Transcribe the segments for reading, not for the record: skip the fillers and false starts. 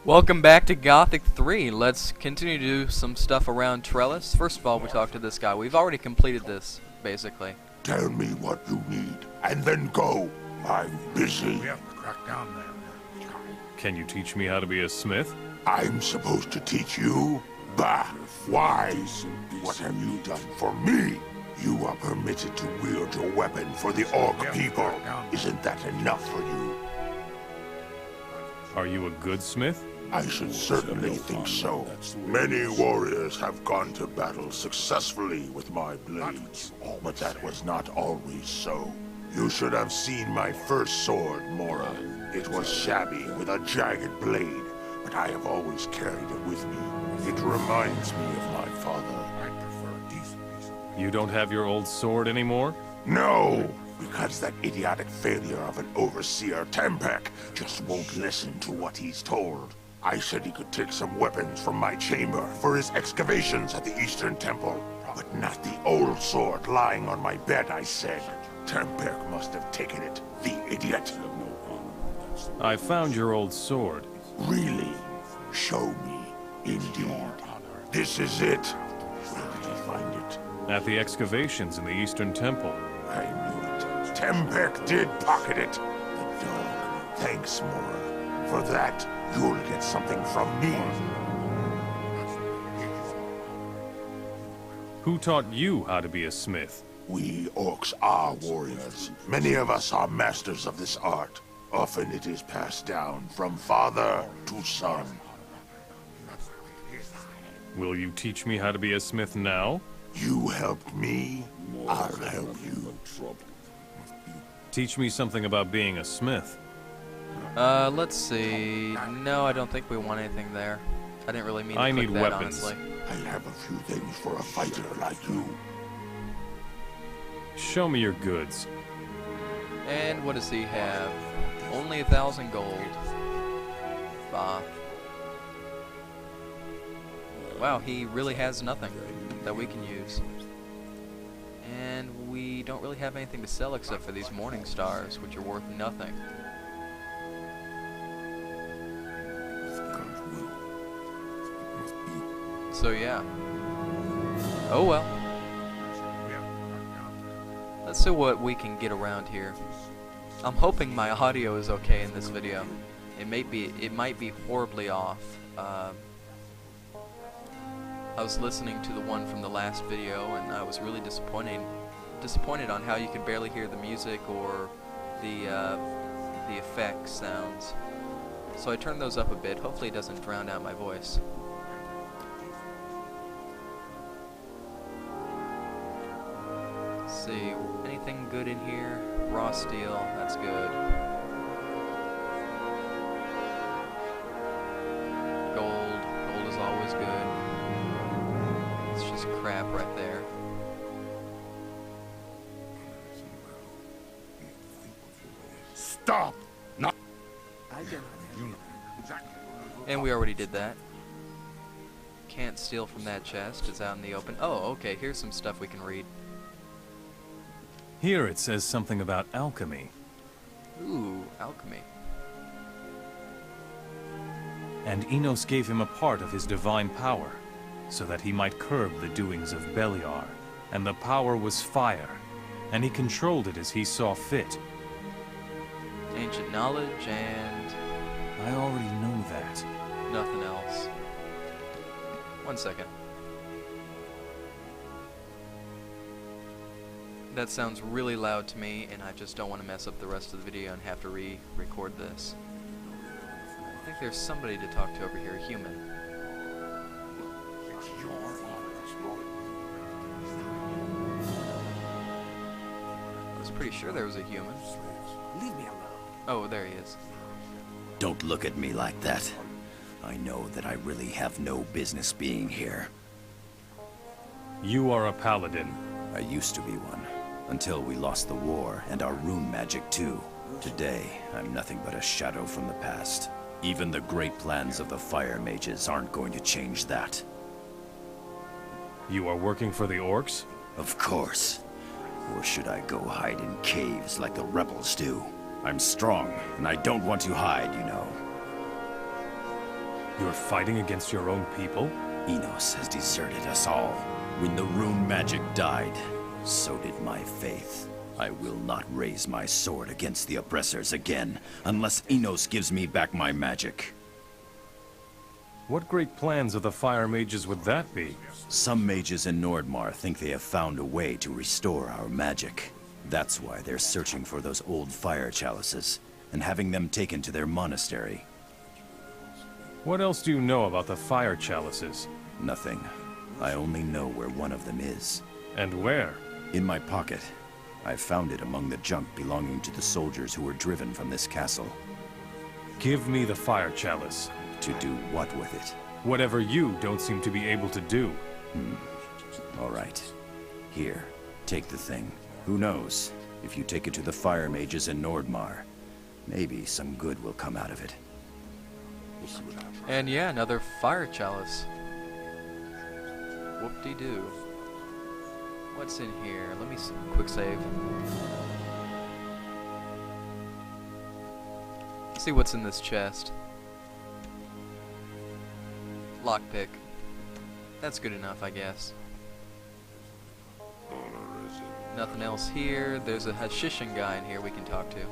Welcome back to Gothic 3. Let's continue to do some stuff around Trellis. First of all, we talked to this guy. We've already completed this, basically. Tell me what you need, and then go. I'm busy. We have to crack down there. Can you teach me how to be a smith? I'm supposed to teach you? Bah! Why? What have you done for me? You are permitted to wield your weapon for the Orc people. Isn't that enough for you? Are you a good smith? I should certainly think so. Many warriors have gone to battle successfully with my blades, but that was not always so. You should have seen my first sword, Mora. It was shabby with a jagged blade, but I have always carried it with me. It reminds me of my father. I prefer a decent piece of... You don't have your old sword anymore? No! Because that idiotic failure of an overseer, Tempek, just won't listen to what he's told. I said he could take some weapons from my chamber for his excavations at the Eastern Temple, but not the old sword lying on my bed, I said. Tempek must have taken it, the idiot. I found your old sword. Really? Show me. Indeed. This is it. Where did he find it? At the excavations in the Eastern Temple. I knew it. Tempek did pocket it. The dog. Thanks, Mora. For that, you'll get something from me. Who taught you how to be a smith? We orcs are warriors. Many of us are masters of this art. Often it is passed down from father to son. Will you teach me how to be a smith now? You helped me, I'll help you. Teach me something about being a smith. Let's see. No, I don't think we want anything there. I didn't really mean to I click need that, weapons. honestly. I have a few things for a fighter like you. Show me your goods. And what does he have? Only 1,000 gold. Bah. Wow, he really has nothing that we can use. And we don't really have anything to sell except for these morning stars, which are worth nothing. So yeah. Oh well. Let's see what we can get around here. I'm hoping my audio is okay in this video. It might be horribly off. I was listening to the one from the last video and I was really disappointed on how you could barely hear the music or the effect sounds. So I turned those up a bit. Hopefully it doesn't drown out my voice. Let's see, anything good in here? Raw steel, that's good. Gold is always good. It's just crap right there. Stop! Not. And we already did that. Can't steal from that chest, it's out in the open. Oh, okay, here's some stuff we can read. Here it says something about alchemy. Ooh, alchemy. And Enos gave him a part of his divine power, so that he might curb the doings of Beliar. And the power was fire, and he controlled it as he saw fit. Ancient knowledge and I already know that. nothing else. 1 second. That sounds really loud to me, and I just don't want to mess up the rest of the video and have to re-record this. I think there's somebody to talk to over here, a human. I was pretty sure there was a human. Leave me alone. Oh, there he is. Don't look at me like that. I know that I really have no business being here. You are a paladin. I used to be one, until we lost the war and our rune magic too. Today, I'm nothing but a shadow from the past. Even the great plans of the fire mages aren't going to change that. You are working for the orcs? Of course. Or should I go hide in caves like the rebels do? I'm strong, and I don't want to hide, you know. You're fighting against your own people? Enos has deserted us all. When the rune magic died, so did my faith. I will not raise my sword against the oppressors again, unless Enos gives me back my magic. What great plans of the fire mages would that be? Some mages in Nordmar think they have found a way to restore our magic. That's why they're searching for those old fire chalices, and having them taken to their monastery. What else do you know about the fire chalices? Nothing. I only know where one of them is. And where? In my pocket. I found it among the junk belonging to the soldiers who were driven from this castle. Give me the fire chalice. To do what with it? Whatever you don't seem to be able to do. All right. Here, take the thing. Who knows? If you take it to the fire mages in Nordmar, maybe some good will come out of it. And yeah, another fire chalice. Whoop-de-doo. What's in here? Let me quick save. Let's see what's in this chest. Lockpick. That's good enough, I guess. Nothing else here. There's a Hashishin guy in here we can talk to.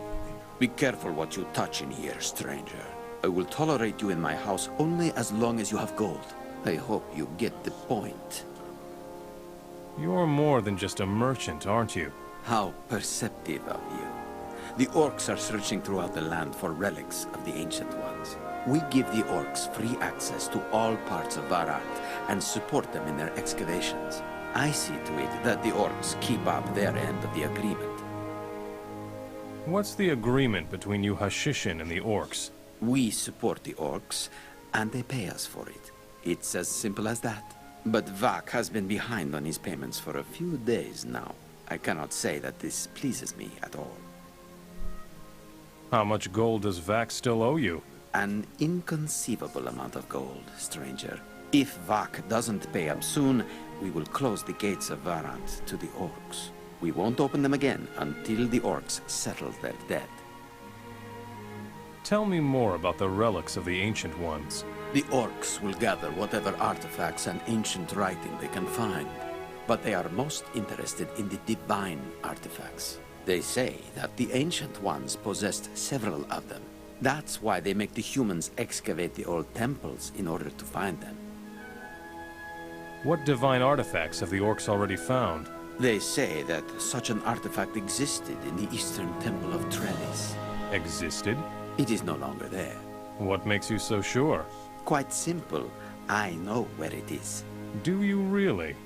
Be careful what you touch in here, stranger. I will tolerate you in my house only as long as you have gold. I hope you get the point. You're more than just a merchant, aren't you? How perceptive of you. The orcs are searching throughout the land for relics of the Ancient Ones. We give the orcs free access to all parts of Varat and support them in their excavations. I see to it that the orcs keep up their end of the agreement. What's the agreement between you Hashishin and the orcs? We support the orcs, and they pay us for it. It's as simple as that. But Vak has been behind on his payments for a few days now. I cannot say that this pleases me at all. How much gold does Vax still owe you? An inconceivable amount of gold, stranger. If Vak doesn't pay up soon, we will close the gates of Varant to the orcs. We won't open them again until the orcs settle their debt. Tell me more about the relics of the Ancient Ones. The orcs will gather whatever artifacts and ancient writing they can find, but they are most interested in the divine artifacts. They say that the Ancient Ones possessed several of them. That's why they make the humans excavate the old temples in order to find them. What divine artifacts have the orcs already found? They say that such an artifact existed in the Eastern Temple of Trellis. Existed? It is no longer there. What makes you so sure? Quite simple. I know where it is. Do you really?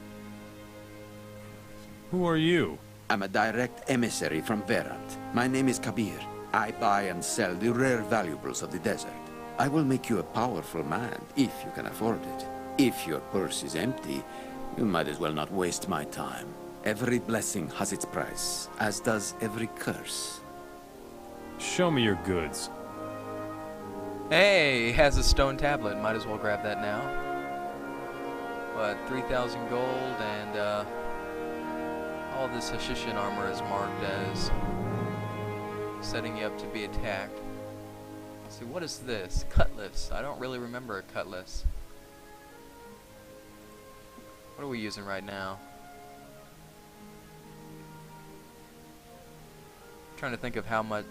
Who are you? I'm a direct emissary from Verant. My name is Kabir. I buy and sell the rare valuables of the desert. I will make you a powerful man, if you can afford it. If your purse is empty, you might as well not waste my time. Every blessing has its price, as does every curse. Show me your goods. Hey, he has a stone tablet. Might as well grab that now. What, 3,000 gold, and all this Hashishin armor is marked as setting you up to be attacked. Let's see, what is this? Cutlass. I don't really remember a cutlass. What are we using right now? Trying to think of how much.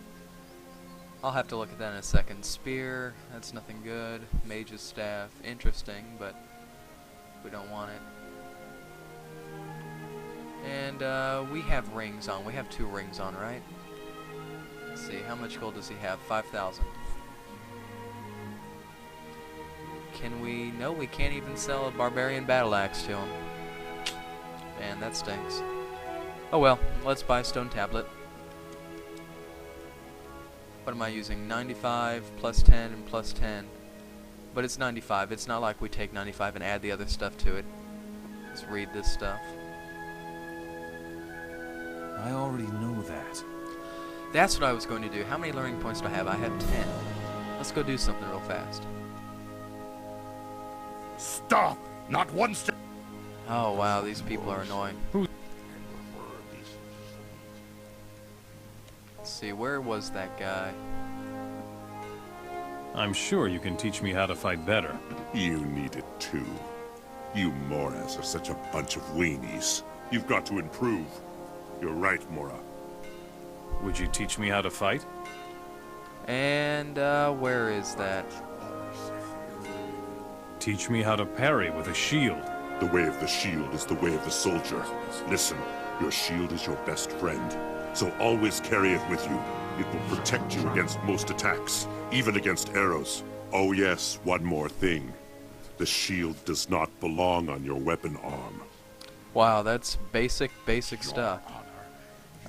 I'll have to look at that in a second. Spear, that's nothing good. Mage's staff, interesting, but we don't want it. And we have rings on. We have 2 rings on, right? Let's see, how much gold does he have? 5,000. Can we? No, we can't even sell a barbarian battle axe to him. Man, that stinks. Oh well, let's buy a stone tablet. What am I using? 95 plus 10 and plus 10. But it's 95. It's not like we take 95 and add the other stuff to it. Let's read this stuff. I already know that. That's what I was going to do. How many learning points do I have? I have 10. Let's go do something real fast. Stop! Not one step. Oh wow, these people are annoying. Let's see, where was that guy? I'm sure you can teach me how to fight better. You need it too. You Moras are such a bunch of weenies. You've got to improve. You're right, Mora. Would you teach me how to fight? And, where is that? Teach me how to parry with a shield. The way of the shield is the way of the soldier. Listen, your shield is your best friend, so always carry it with you. It will protect you against most attacks, even against arrows. Oh yes, one more thing. The shield does not belong on your weapon arm. Wow, that's basic stuff.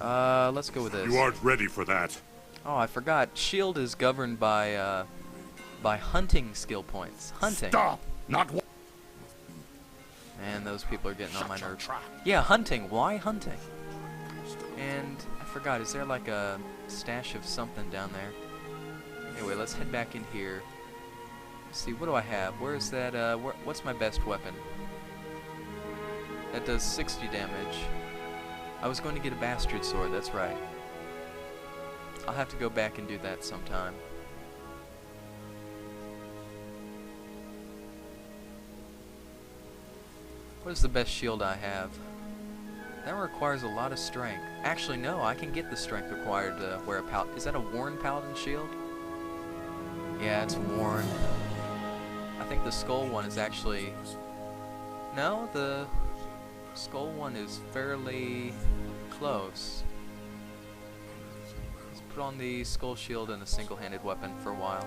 Let's go with this. You aren't ready for that. Oh, I forgot. Shield is governed by hunting skill points. Hunting. Stop! Not one. Man, those people are getting on my nerves. Yeah, hunting. Why hunting? And I forgot, is there like a stash of something down there? Anyway, let's head back in here. Let's see, what do I have? Where's that, what's my best weapon? That does 60 damage. I was going to get a bastard sword, that's right. I'll have to go back and do that sometime. What is the best shield I have? That requires a lot of strength. Actually, no, I can get the strength required to wear a paladin. Is that a worn paladin shield? Yeah, it's worn. I think the skull one is actually... No, the skull one is fairly close. Let's put on the skull shield and a single-handed weapon for a while,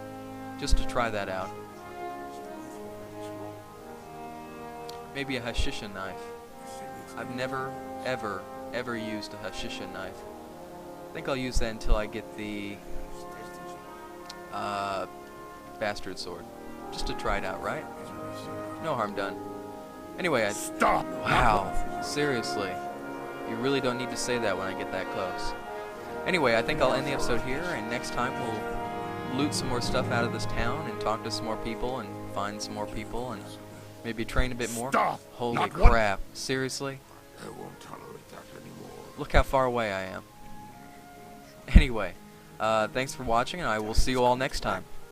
just to try that out. Maybe a Hashishin knife. I've never, ever used a Hashishin knife. I think I'll use that until I get the bastard sword. Just to try it out, right? No harm done. Anyway, Stop! Wow, seriously. You really don't need to say that when I get that close. Anyway, I think I'll end the episode here, and next time we'll loot some more stuff out of this town and talk to some more people and find some more people and maybe train a bit more. Stop! Holy Not one- crap. Seriously? I won't tolerate that anymore. Look how far away I am. Anyway, thanks for watching, and I will see you all next time.